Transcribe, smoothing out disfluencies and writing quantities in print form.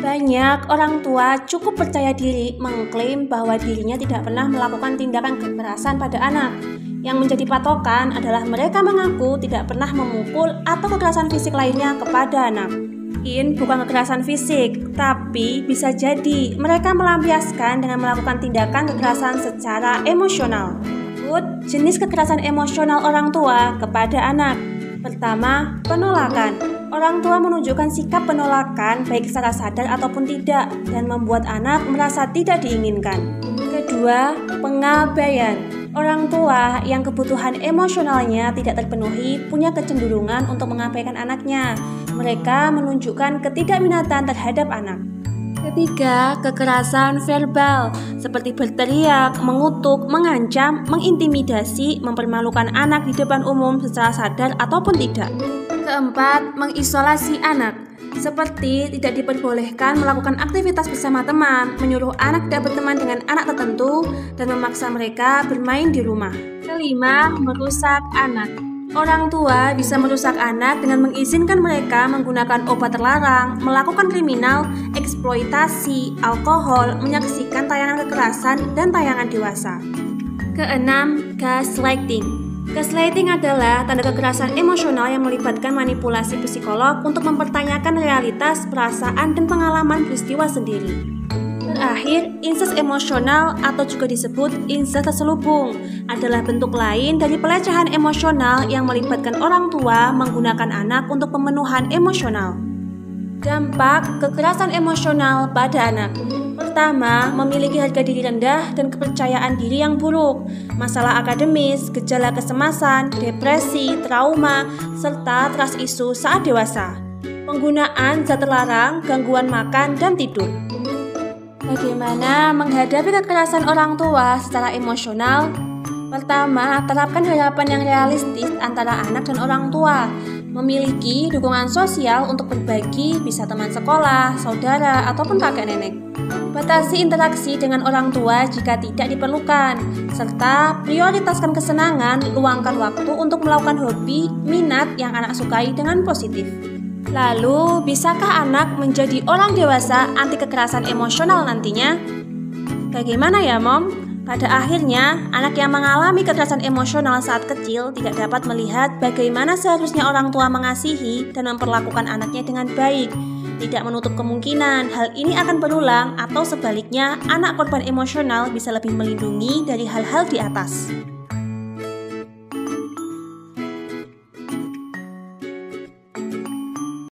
Banyak orang tua cukup percaya diri mengklaim bahwa dirinya tidak pernah melakukan tindakan kekerasan pada anak. Yang menjadi patokan adalah mereka mengaku tidak pernah memukul atau kekerasan fisik lainnya kepada anak. Mungkin bukan kekerasan fisik, tapi bisa jadi mereka melampiaskan dengan melakukan tindakan kekerasan secara emosional. Jenis kekerasan emosional orang tua kepada anak. Pertama, penolakan. Orang tua menunjukkan sikap penolakan baik secara sadar ataupun tidak dan membuat anak merasa tidak diinginkan. Kedua, pengabaian. Orang tua yang kebutuhan emosionalnya tidak terpenuhi punya kecenderungan untuk mengabaikan anaknya. Mereka menunjukkan ketidakminatan terhadap anak. Ketiga, kekerasan verbal seperti berteriak, mengutuk, mengancam, mengintimidasi, mempermalukan anak di depan umum secara sadar ataupun tidak. Keempat, mengisolasi anak seperti tidak diperbolehkan melakukan aktivitas bersama teman, menyuruh anak tidak berteman dengan anak tertentu, dan memaksa mereka bermain di rumah. Kelima, merusak anak. Orang tua bisa merusak anak dengan mengizinkan mereka menggunakan obat terlarang, melakukan kriminal, eksploitasi, alkohol, menyaksikan tayangan kekerasan, dan tayangan dewasa. Keenam, gaslighting. Gaslighting adalah tanda kekerasan emosional yang melibatkan manipulasi psikolog untuk mempertanyakan realitas, perasaan, dan pengalaman peristiwa sendiri. Terakhir, incest emosional atau juga disebut incest terselubung adalah bentuk lain dari pelecehan emosional yang melibatkan orang tua menggunakan anak untuk pemenuhan emosional. Dampak kekerasan emosional pada anak. Pertama, memiliki harga diri rendah dan kepercayaan diri yang buruk, masalah akademis, gejala kecemasan, depresi, trauma, serta trust issue saat dewasa. Penggunaan zat terlarang, gangguan makan, dan tidur. Bagaimana menghadapi kekerasan orang tua secara emosional? Pertama, terapkan harapan yang realistis antara anak dan orang tua. Memiliki dukungan sosial untuk berbagi, bisa teman sekolah, saudara, ataupun kakek nenek. Batasi interaksi dengan orang tua jika tidak diperlukan, serta prioritaskan kesenangan, luangkan waktu untuk melakukan hobi, minat yang anak sukai dengan positif. Lalu, bisakah anak menjadi orang dewasa anti kekerasan emosional nantinya? Bagaimana ya, Mom? Pada akhirnya, anak yang mengalami kekerasan emosional saat kecil tidak dapat melihat bagaimana seharusnya orang tua mengasihi dan memperlakukan anaknya dengan baik. Tidak menutup kemungkinan hal ini akan berulang atau sebaliknya, anak korban emosional bisa lebih melindungi dari hal-hal di atas.